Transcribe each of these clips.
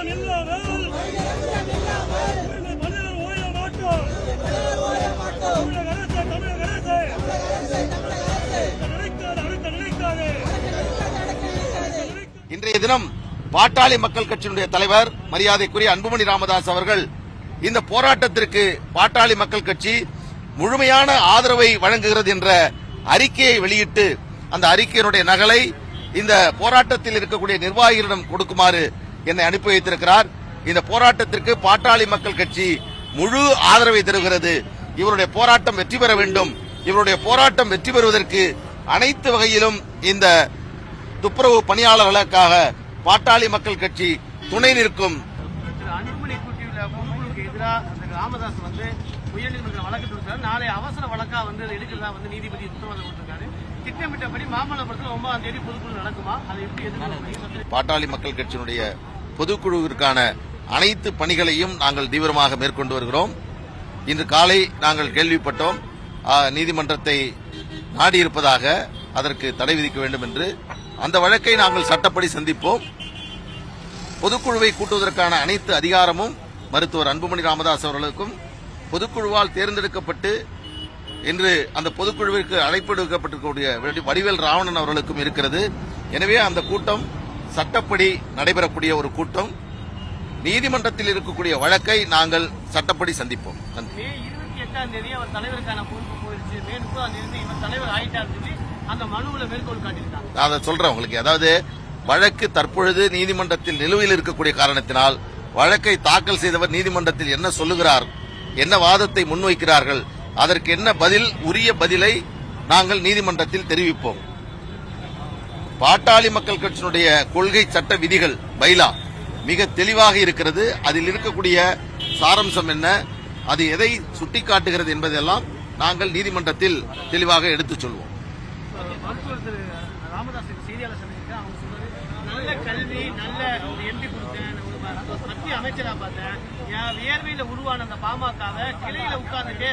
இன்றைய தினம் பாட்டாளி மக்கள் கட்சியினுடைய தலைவர் மரியாதைக்குரிய அன்புமணி ராமதாஸ் அவர்கள் இந்த போராட்டத்திற்கு பாட்டாளி மக்கள் கட்சி முழுமையான ஆதரவை வழங்குகிறது என்ற அறிக்கையை வெளியிட்டு அந்த அறிக்கையினுடைய நகலை இந்த போராட்டத்தில் இருக்கக்கூடிய நிர்வாகிகளிடம் கொடுக்குமாறு என்னை அனுப்பி வைத்திருக்கிறார். இந்த போராட்டத்திற்கு பாட்டாளி மக்கள் கட்சி முழு ஆதரவை தருகிறது. இவருடைய போராட்டம் வெற்றி பெற வேண்டும். இவருடைய போராட்டம் வெற்றி பெறுவதற்கு அனைத்து வகையிலும் இந்த துப்புரவு பணியாளர்களுக்காக பாட்டாளி மக்கள் கட்சி துணை நிற்கும். அன்புமணி கூட்டியுள்ள பொதுக்குழுக்கு எதிராக ராமதாஸ் உயர்நீதிமன்ற வழக்கு தொடுத்தார். நாளை அவசர வழக்கா எடுக்கிறதா நீதிபதி உத்தரவாதம் கொடுத்திருக்காரு. திட்டமிட்டபடி மாமல்லபுரத்தில் 9ஆம் தேதி பொதுக்குழு நடக்குமா? அதை எப்படி எதிர்பார்க்கிறீங்க? பாட்டாளி மக்கள் கட்சியினுடைய பொதுக்குழுவிற்கான அனைத்து பணிகளையும் நாங்கள் தீவிரமாக மேற்கொண்டு வருகிறோம். இன்று காலை நாங்கள் கேள்விப்பட்டோம் நீதிமன்றத்தை நாடியிருப்பதாக, அதற்கு தடை விதிக்க வேண்டும் என்று. அந்த வழக்கை நாங்கள் சட்டப்படி சந்திப்போம். பொதுக்குழுவை கூட்டுவதற்கான அனைத்து அதிகாரமும் மருத்துவர் அன்புமணி ராமதாஸ் அவர்களுக்கும் பொதுக்குழுவால் தேர்ந்தெடுக்கப்பட்டு இன்று அந்த பொதுக்குழுவிற்கு அழைப்பு எடுக்கப்பட்டிருக்கக்கூடிய வடிவேல் ராவணன் அவர்களுக்கும் இருக்கிறது. எனவே அந்த கூட்டம் சட்டப்படி நடைபெறக்கூடிய ஒரு கூட்டம். நீதிமன்றத்தில் இருக்கக்கூடிய வழக்கை நாங்கள் சட்டப்படி சந்திப்போம். மே 28ஆம் தேதி அவர் தலைவருக்கான பொறுப்பு போயிருச்சு. மே 30ஆம் தேதி இவர் தலைவர் ஆயிட்டார் சொல்லி அந்த மனுவில் மேற்கோள் காட்டியிருக்காங்க. அதை சொல்றேன் உங்களுக்கு. அதாவது வழக்கு தற்பொழுது நீதிமன்றத்தில் நிலுவையில் இருக்கக்கூடிய காரணத்தினால் வழக்கை தாக்கல் செய்தவர் நீதிமன்றத்தில் என்ன சொல்லுகிறார், என்ன வாதத்தை முன்வைக்கிறார்கள், அதற்கு என்ன பதில், உரிய பதிலை நாங்கள் நீதிமன்றத்தில் தெரிவிப்போம். பாட்டாளி மக்கள் கட்சியினுடைய கொள்கை சட்ட விதிகள் பைலா மிக தெளிவாக இருக்கிறது. அதில் இருக்கக்கூடிய சாரம்சம் என்ன, அது எதை சுட்டிக்காட்டுகிறது என்பதெல்லாம் நாங்கள் நீதிமன்றத்தில் தெளிவாக எடுத்துச் சொல்வோம். நல்ல கல்வி, நல்ல எம்பி கொடுத்தேன், மத்திய அமைச்சரா பார்த்தேன், வியர்வையில உருவான அந்த பாமகவை கிளையில உட்கார்ந்துட்டே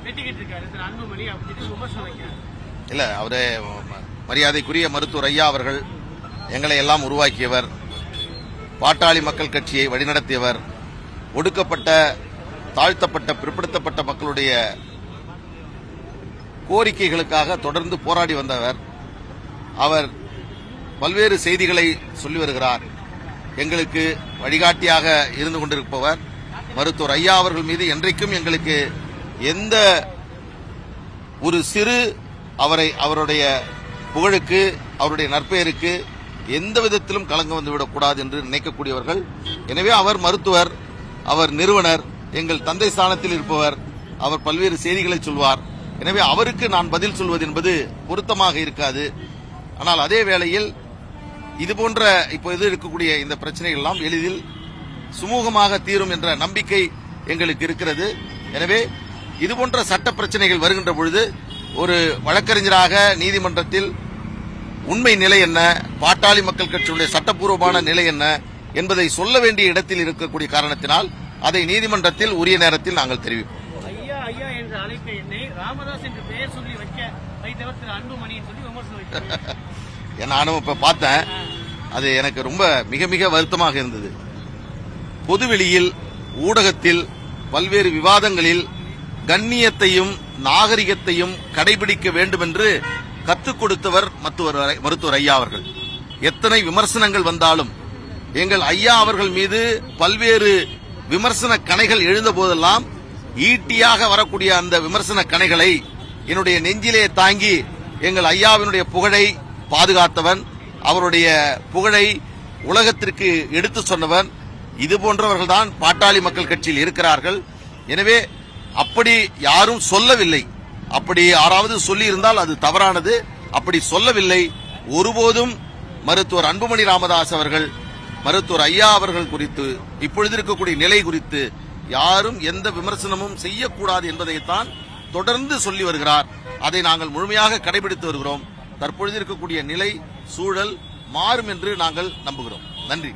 வெட்டிக்கிட்டு இருக்காரு அன்புமணி அப்படின்னு விமர்சனம் வைக்கிறார். இல்ல, அவரே மரியாதைக்குரிய மருத்துவர் ஐயா அவர்கள் எங்களை எல்லாம் உருவாக்கியவர், பாட்டாளி மக்கள் கட்சியை வழிநடத்தியவர், ஒடுக்கப்பட்ட தாழ்த்தப்பட்ட பிற்படுத்தப்பட்ட மக்களுடைய கோரிக்கைகளுக்காக தொடர்ந்து போராடி வந்தவர். அவர் பல்வேறு செய்திகளை சொல்லி வருகிறார். எங்களுக்கு வழிகாட்டியாக இருந்து கொண்டிருப்பவர் மருத்துவர் ஐயா அவர்கள் மீது என்றைக்கும் எங்களுக்கு எந்த ஒரு சிறு அவருடைய புகழுக்கு, அவருடைய நற்பெயருக்கு எந்த விதத்திலும் கலங்க வந்துவிடக்கூடாது என்று நினைக்கக்கூடியவர்கள். எனவே அவர் மருத்துவர், அவர் நிறுவனர், எங்கள் தந்தை ஸ்தானத்தில் இருப்பவர், அவர் பல்வேறு செய்திகளை சொல்வார். எனவே அவருக்கு நான் பதில் சொல்வது என்பது பொருத்தமாக இருக்காது. ஆனால் அதே வேளையில் இதுபோன்ற இப்போது இருக்கக்கூடிய இந்த பிரச்சனைகள் எல்லாம் எளிதில் சுமூகமாக தீரும் என்ற நம்பிக்கை எங்களுக்கு இருக்கிறது. எனவே இதுபோன்ற சட்ட பிரச்சனைகள் வருகின்ற பொழுது ஒரு வழக்கறிஞராக நீதிமன்றத்தில் உண்மை நிலை என்ன, பாட்டாளி மக்கள் கட்சியுடைய சட்டப்பூர்வமான நிலை என்ன என்பதை சொல்ல வேண்டிய இடத்தில் இருக்கக்கூடிய காரணத்தினால் அதை நீதிமன்றத்தில் உரிய நேரத்தில் நாங்கள் தெரிவிப்போம். ஐயா ஐயா என்ற அழைப்பை என்னை ராமதாஸ் என்று பெயர் சொல்லி வைத்தவர் திரு அன்புமணி சொல்லி விமர்சனம் வைத்தார். நானும் இப்ப பார்த்தேன், அது எனக்கு ரொம்ப மிக மிக வருத்தமாக இருந்தது. பொதுவெளியில், ஊடகத்தில், பல்வேறு விவாதங்களில் கண்ணியத்தையும் நாகரிகத்தையும் கடைபிடிக்க வேண்டும் என்று கற்றுக் கொடுத்தவர் மருத்துவர் ஐயா அவர்கள். எத்தனை விமர்சனங்கள் வந்தாலும் எங்கள் ஐயா அவர்கள் மீது பல்வேறு விமர்சன கணைகள் எழுந்த போதெல்லாம் ஈட்டியாக வரக்கூடிய அந்த விமர்சன கணைகளை என்னுடைய நெஞ்சிலே தாங்கி எங்கள் ஐயாவினுடைய புகழை பாதுகாத்தவன், அவருடைய புகழை உலகத்திற்கு எடுத்து சொன்னவன். இது போன்றவர்கள்தான் பாட்டாளி மக்கள் கட்சியில் இருக்கிறார்கள். எனவே அப்படி யாரும் சொல்லவில்லை. அப்படி யாராவது சொல்லி இருந்தால் அது தவறானது. அப்படி சொல்லவில்லை. ஒருபோதும் மருத்துவர் அன்புமணி ராமதாஸ் அவர்கள், மருத்துவர் ஐயா அவர்கள் குறித்து, இப்பொழுது இருக்கக்கூடிய நிலை குறித்து யாரும் எந்த விமர்சனமும் செய்யக்கூடாது என்பதைத்தான் தொடர்ந்து சொல்லி வருகிறார். அதை நாங்கள் முழுமையாக கடைபிடித்து வருகிறோம். தற்பொழுது இருக்கக்கூடிய நிலை, சூழல் மாறும் என்று நாங்கள் நம்புகிறோம். நன்றி.